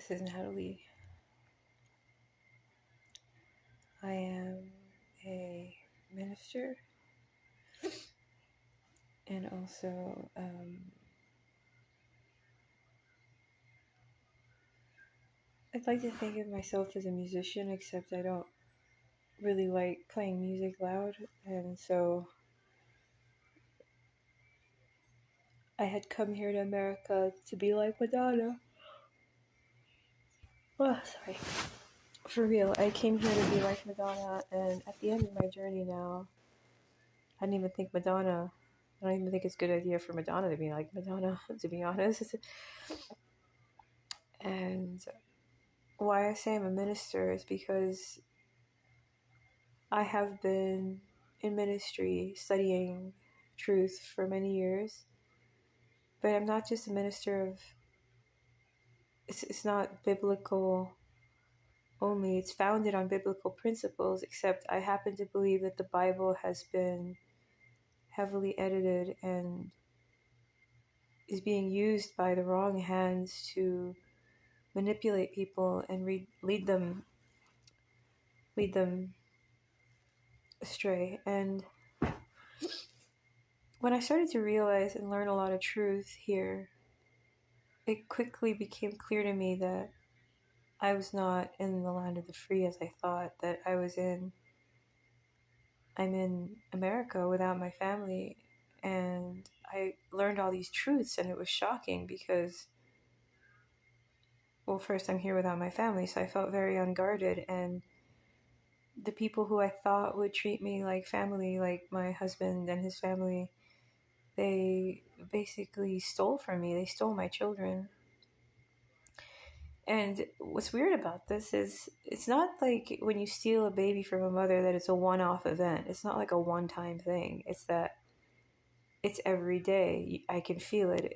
This is Natalie. I am a minister and also I'd like to think of myself as a musician, except I don't really like playing music loud, and so I had come here to America to be like Madonna. Oh, sorry. For real, I came here to be like Madonna, and at the end of my journey now, I didn't even think Madonna. I don't even think it's a good idea for Madonna to be like Madonna, to be honest. And why I say I'm a minister is because I have been in ministry studying truth for many years, but I'm not just a minister of, it's not biblical only, it's founded on biblical principles, except I happen to believe that the Bible has been heavily edited and is being used by the wrong hands to manipulate people and lead them astray. And when I started to realize and learn a lot of truth here, it quickly became clear to me that I was not in the land of the free as I thought that I was in. I'm in America without my family, and I learned all these truths, and it was shocking because, well, first I'm here without my family, so I felt very unguarded, and the people who I thought would treat me like family, like my husband and his family, they basically stole from me. They stole my children. And what's weird about this is it's not like when you steal a baby from a mother that it's a one-off event. It's not like a one-time thing. It's that it's every day. I can feel it.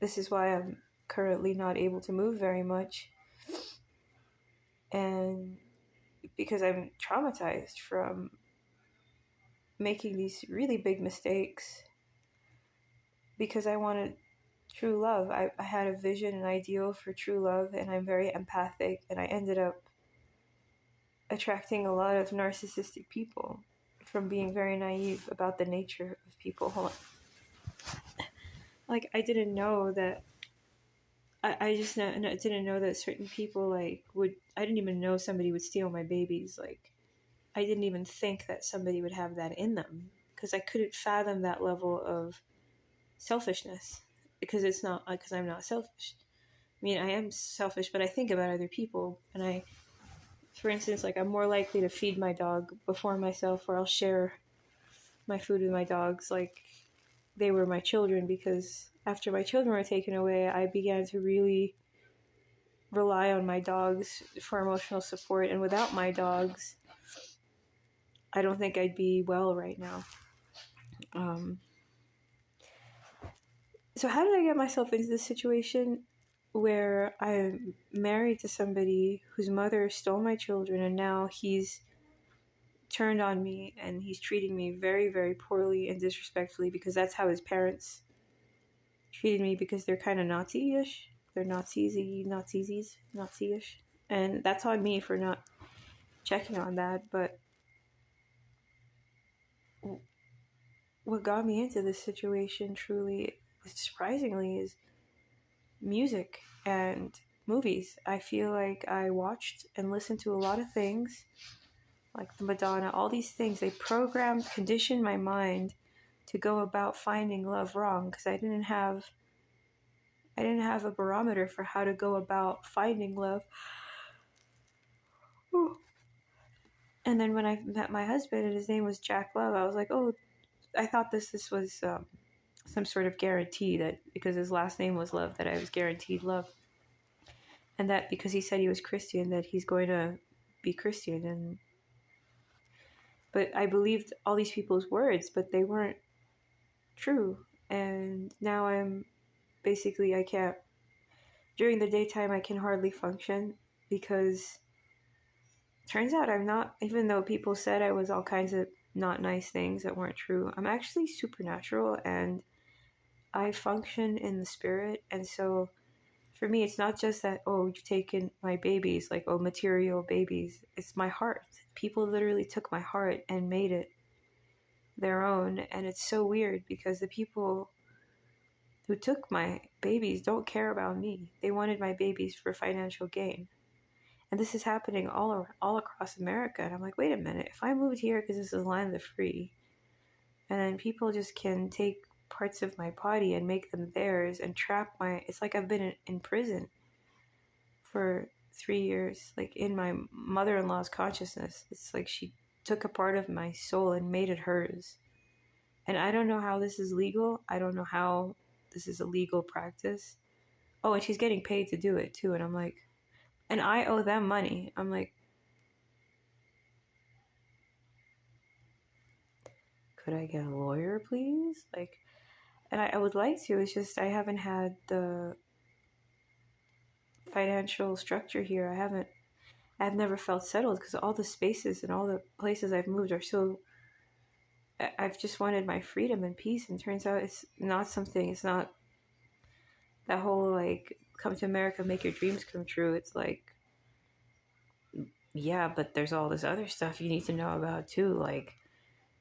This is why I'm currently not able to move very much. And because I'm traumatized from making these really big mistakes because I wanted true love. I had a vision, an ideal for true love, and I'm very empathic, and I ended up attracting a lot of narcissistic people from being very naive about the nature of people. Hold on. Like, I didn't know that. I just didn't know that certain people would. I didn't even know somebody would steal my babies. Like, I didn't even think that somebody would have that in them because I couldn't fathom that level of selfishness because I'm not selfish. I mean, I am selfish, but I think about other people, and for instance, like I'm more likely to feed my dog before myself, or I'll share my food with my dogs like they were my children, because after my children were taken away, I began to really rely on my dogs for emotional support, and without my dogs, I don't think I'd be well right now. So how did I get myself into this situation where I'm married to somebody whose mother stole my children, and now he's turned on me and he's treating me very, very poorly and disrespectfully because that's how his parents treated me, because they're kind of Nazi-ish. They're Nazi-ish. And that's on me for not checking on that. But what got me into this situation truly, surprisingly, is music and movies. I feel like I watched and listened to a lot of things, like the Madonna, all these things. They conditioned my mind to go about finding love wrong, because I didn't have a barometer for how to go about finding love. Ooh. And then when I met my husband and his name was Jack Love, I was like, oh, I thought this was some sort of guarantee that because his last name was Love, that I was guaranteed love. And that because he said he was Christian, that he's going to be Christian. But I believed all these people's words, but they weren't true. And now I can't, during the daytime, I can hardly function because turns out I'm not, even though people said I was all kinds of not nice things that weren't true, I'm actually supernatural and I function in the spirit. And so for me, it's not just that, oh, you've taken my babies, like, oh, material babies. It's my heart. People literally took my heart and made it their own. And it's so weird because the people who took my babies don't care about me. They wanted my babies for financial gain. And this is happening all across America. And I'm like, wait a minute. If I moved here because this is the land of the free, and then people just can take parts of my body and make them theirs and trap my, it's like I've been in prison for 3 years, like in my mother-in-law's consciousness. It's like she took a part of my soul and made it hers. And I don't know how this is legal. I don't know how this is a legal practice. Oh, and she's getting paid to do it too. And I'm like, and I owe them money. I'm like, could I get a lawyer, please? Like, and I would like to. It's just I haven't had the financial structure here. I've never felt settled because all the spaces and all the places I've moved are so. I've just wanted my freedom and peace, and turns out it's not something. It's not that whole like come to America, make your dreams come true. It's like, yeah, but there's all this other stuff you need to know about too, like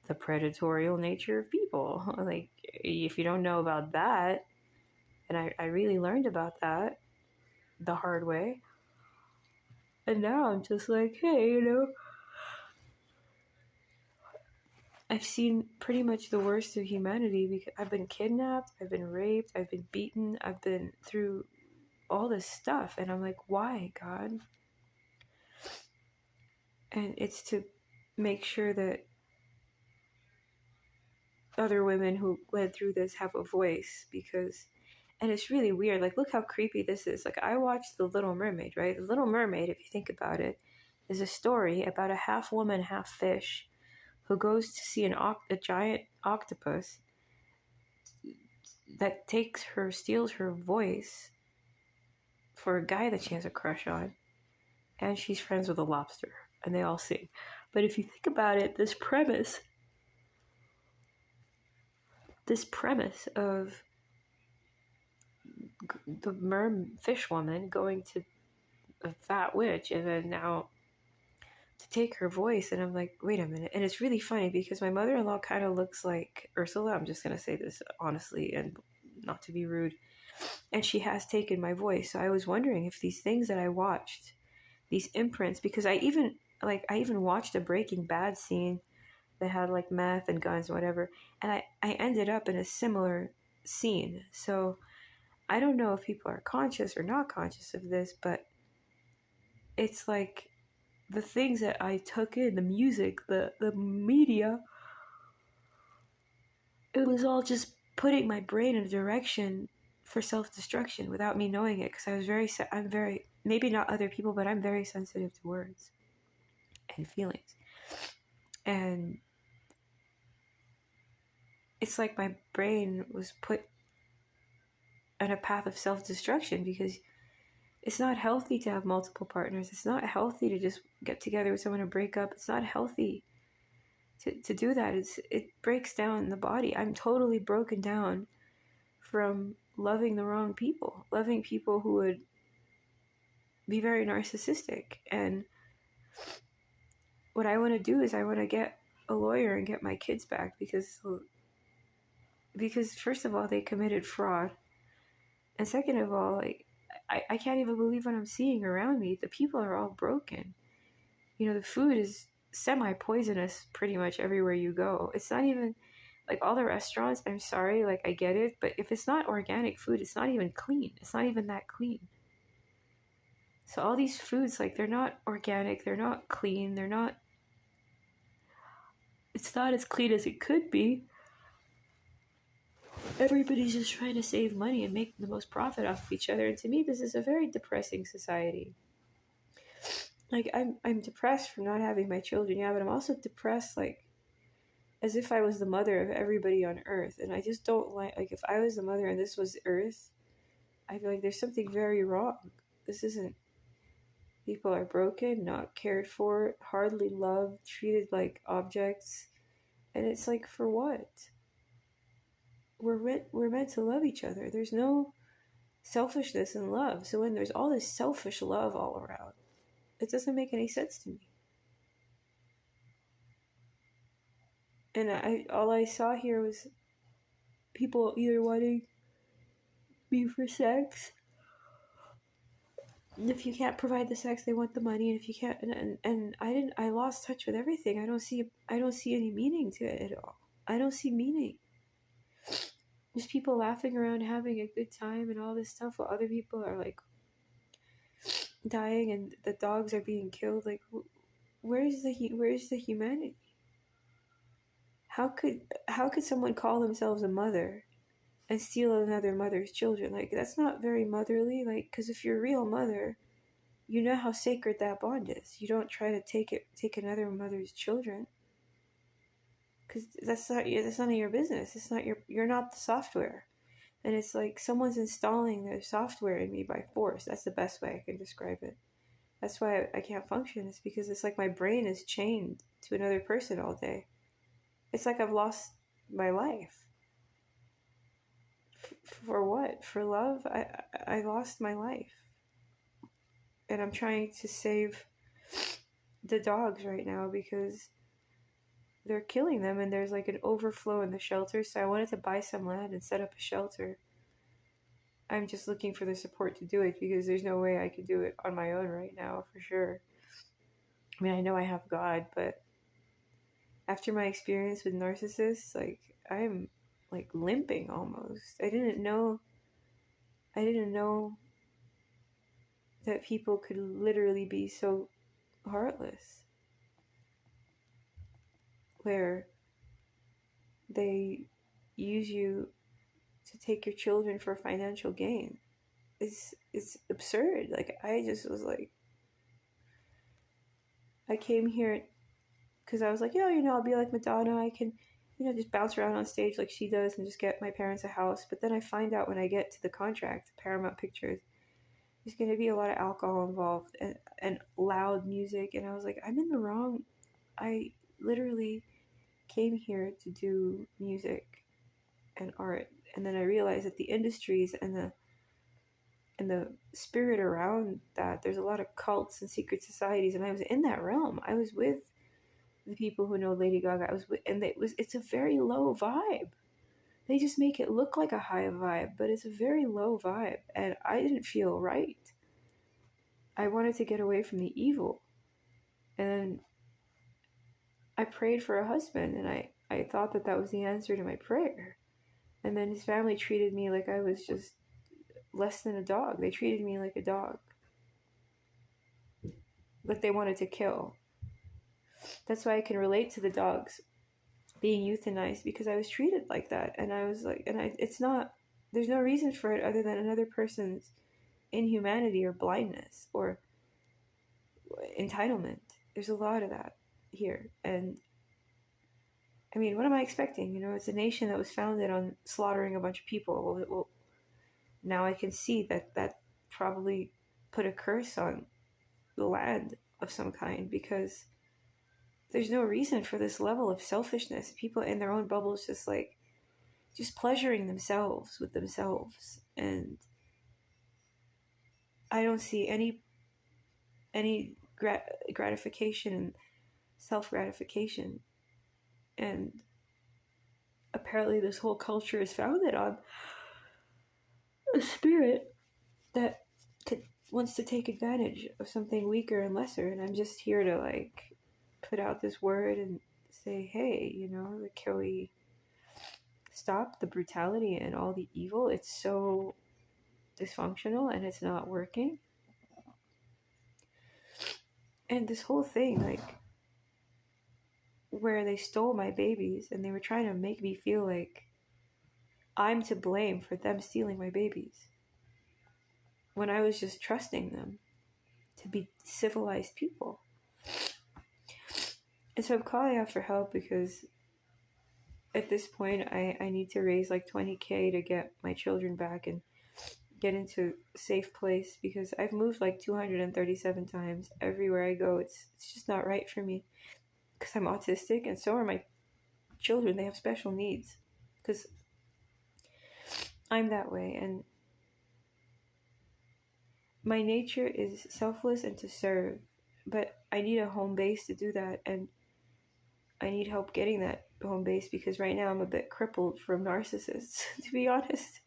the predatorial nature of people. Like, if you don't know about that, and I really learned about that the hard way. And now I'm just like, hey, I've seen pretty much the worst of humanity because I've been kidnapped, I've been raped, I've been beaten, I've been through all this stuff. And I'm like, why, God? And it's to make sure that other women who went through this have a voice because, and it's really weird. Like, look how creepy this is. Like, I watched The Little Mermaid, right? The Little Mermaid, if you think about it, is a story about a half woman, half fish who goes to see a giant octopus that steals her voice for a guy that she has a crush on, and she's friends with a lobster, and they all sing. But if you think about it, this premise of the fish woman going to a fat witch and then now to take her voice, and I'm like, wait a minute. And it's really funny because my mother-in-law kind of looks like Ursula. I'm just gonna say this honestly and not to be rude, and she has taken my voice. So I was wondering if these things that I watched, these imprints, because I even watched a Breaking Bad scene that had like meth and guns and whatever, and I ended up in a similar scene. So I don't know if people are conscious or not conscious of this, but it's like the things that I took in, the music, the media, it was all just putting my brain in a direction for self-destruction without me knowing it, because I'm very, maybe not other people, but I'm very sensitive to words and feelings. And it's like my brain was put on a path of self-destruction because it's not healthy to have multiple partners. It's not healthy to just get together with someone and break up. It's not healthy to do that. It breaks down the body. I'm totally broken down from loving the wrong people, loving people who would be very narcissistic. And what I want to do is I want to get a lawyer and get my kids back because first of all, they committed fraud. And second of all, like, I can't even believe what I'm seeing around me. The people are all broken. The food is semi-poisonous pretty much everywhere you go. It's not even, like, all the restaurants, I'm sorry, like, I get it, but if it's not organic food, it's not even clean. It's not even that clean. So all these foods, like, they're not organic, they're not clean, it's not as clean as it could be. Everybody's just trying to save money and make the most profit off of each other. And to me, this is a very depressing society. Like, I'm depressed from not having my children, yeah, but I'm also depressed, like, as if I was the mother of everybody on Earth. And I just don't like if I was the mother and this was Earth, I feel like there's something very wrong. This isn't, people are broken, not cared for, hardly loved, treated like objects. And it's like, for what? We're meant to love each other. There's no selfishness and love. So when there's all this selfish love all around, it doesn't make any sense to me. And all I saw here was people either wanting me for sex. And if you can't provide the sex, they want the money. And if you can't, I lost touch with everything. I don't see any meaning to it at all. I don't see meaning. There's people laughing around, having a good time, and all this stuff, while other people are like dying, and the dogs are being killed. Like, where's the humanity? How could someone call themselves a mother and steal another mother's children? Like, that's not very motherly. Like, because if you're a real mother, you know how sacred that bond is. You don't try to take another mother's children, because that's none of your business. It's not you're not the software. And it's like someone's installing their software in me by force. That's the best way I can describe it. That's why I can't function. It's because it's like my brain is chained to another person all day. It's like I've lost my life. For what? For love? I lost my life. And I'm trying to save the dogs right now because they're killing them, and there's like an overflow in the shelter. So I wanted to buy some land and set up a shelter. I'm just looking for the support to do it because there's no way I could do it on my own right now, for sure. I mean, I know I have God, but after my experience with narcissists, like, I'm like limping almost. I didn't know that people could literally be so heartless, where they use you to take your children for financial gain. It's absurd. Like, I just was like, I came here because I was like, yeah, I'll be like Madonna. I can, just bounce around on stage like she does and just get my parents a house. But then I find out when I get to the contract, Paramount Pictures, there's going to be a lot of alcohol involved and loud music. And I was like, I'm in the wrong. I literally came here to do music and art. And then I realized that the industries and the spirit around that, there's a lot of cults and secret societies. And I was in that realm. I was with the people who know Lady Gaga. I was with, and it's a very low vibe. They just make it look like a high vibe, but it's a very low vibe. And I didn't feel right. I wanted to get away from the evil. And I prayed for a husband, and I thought that was the answer to my prayer. And then his family treated me like I was just less than a dog. They treated me like a dog that they wanted to kill. That's why I can relate to the dogs being euthanized, because I was treated like that. And I was like, it's not, there's no reason for it other than another person's inhumanity or blindness or entitlement. There's a lot of that here. And I mean, what am I expecting? It's a nation that was founded on slaughtering a bunch of people. Well, now I can see that probably put a curse on the land of some kind, because there's no reason for this level of selfishness. People in their own bubbles just pleasuring themselves with themselves. And I don't see any gratification and self-gratification. And apparently this whole culture is founded on a spirit that wants to take advantage of something weaker and lesser. And I'm just here to put out this word and say, hey, can we stop the brutality and all the evil? It's so dysfunctional and it's not working. And this whole thing, where they stole my babies and they were trying to make me feel like I'm to blame for them stealing my babies, when I was just trusting them to be civilized people. And so I'm calling out for help, because at this point I need to raise like $20,000 to get my children back and get into a safe place, because I've moved like 237 times. Everywhere I go, it's just not right for me, because I'm autistic, and so are my children. They have special needs because I'm that way. And my nature is selfless and to serve, but I need a home base to do that, and I need help getting that home base because right now I'm a bit crippled from narcissists, to be honest.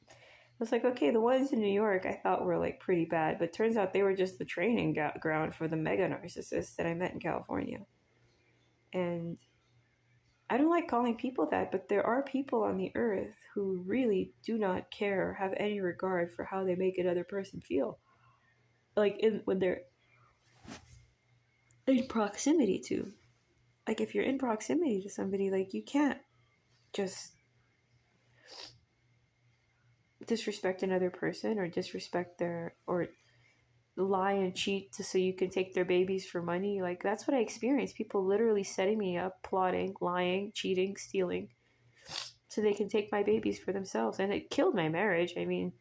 I was like, okay, the ones in New York I thought were like pretty bad, but turns out they were just the training ground for the mega narcissists that I met in California. And I don't like calling people that, but there are people on the earth who really do not care or have any regard for how they make another person feel. Like when they're in proximity to. Like if you're in proximity to somebody, like you can't just disrespect another person or disrespect their or lie and cheat so you can take their babies for money. Like that's what I experienced. People literally setting me up, plotting, lying, cheating, stealing, so they can take my babies for themselves. And it killed my marriage. I mean,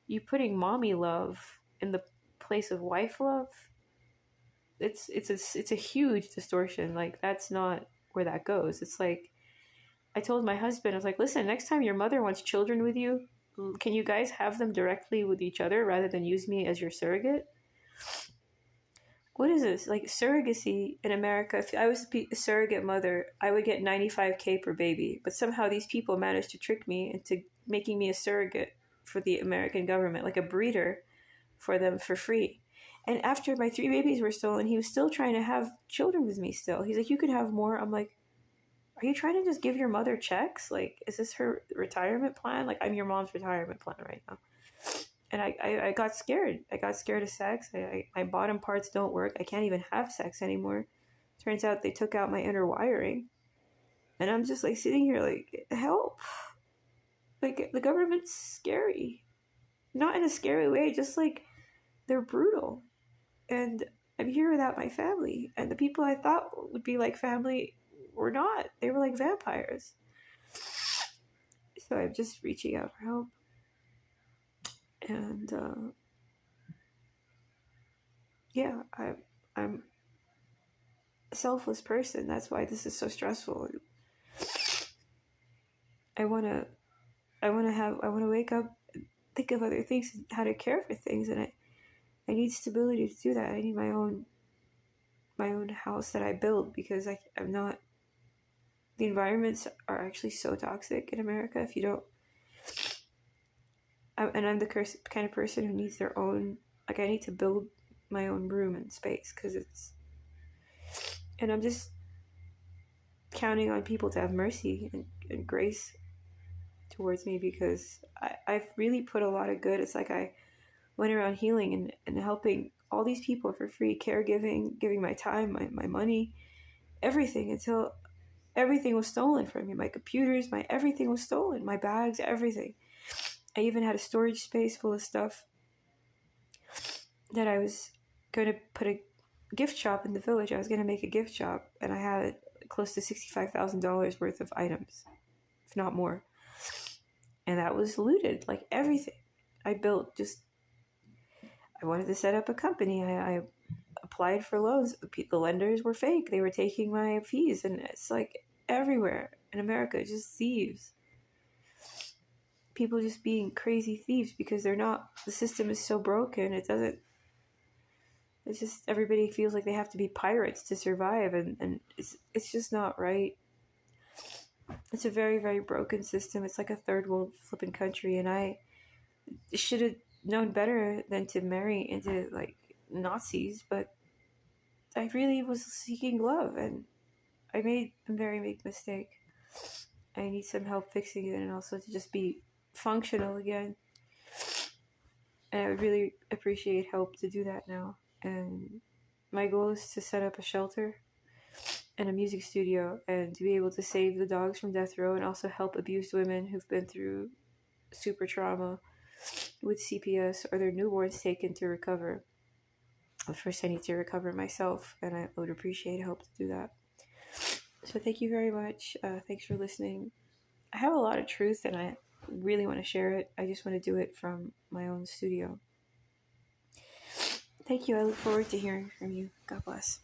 you putting mommy love in the place of wife love, it's a huge distortion. Like that's not where that goes. It's like I told my husband, I was like, listen, next time your mother wants children with you, can you guys have them directly with each other rather than use me as your surrogate? What is this? Like surrogacy in America, if I was a surrogate mother, I would get 95K per baby. But somehow these people managed to trick me into making me a surrogate for the American government, like a breeder for them for free. And after my 3 babies were stolen, he was still trying to have children with me still. He's like, you can have more. I'm like, are you trying to just give your mother checks? Like, is this her retirement plan? Like, I'm your mom's retirement plan right now. And I got scared. I got scared of sex. My bottom parts don't work. I can't even have sex anymore. Turns out they took out my inner wiring. And I'm just like sitting here like, help. Like, the government's scary. Not in a scary way, just like they're brutal. And I'm here without my family. And the people I thought would be like family were not. They were like vampires. So I'm just reaching out for help. And yeah, I'm a selfless person. That's why this is so stressful. I wanna wake up, think of other things, how to care for things, and I need stability to do that. I need my own house that I build because I'm not. The environments are actually so toxic in America. If you don't, and I'm the kind of person who needs their own. Like I need to build my own room and space because and I'm just counting on people to have mercy and grace towards me because I've really put a lot of good. It's like I went around healing and helping all these people for free, caregiving, giving my time, my money, everything until everything was stolen from me. My computers, my everything was stolen, my bags, everything. I even had a storage space full of stuff that I was going to put a gift shop in the village. I was going to make a gift shop and I had close to $65,000 worth of items, if not more. And that was looted, like everything. I built I wanted to set up a company. I applied for loans. The lenders were fake. They were taking my fees. And it's like everywhere in America, just thieves. People just being crazy thieves because the system is so broken. It's just, everybody feels like they have to be pirates to survive. And it's just not right. It's a very, very broken system. It's like a third world flipping country. And I should have known better than to marry into like Nazis, but I really was seeking love and I made a very big mistake. I need some help fixing it and also to just be functional again. And I would really appreciate help to do that now. And my goal is to set up a shelter and a music studio and to be able to save the dogs from death row and also help abused women who've been through super trauma with CPS or their newborns taken to recover. First, I need to recover myself, and I would appreciate help to do that. So thank you very much. Thanks for listening. I have a lot of truth, and I really want to share it. I just want to do it from my own studio. Thank you. I look forward to hearing from you. God bless.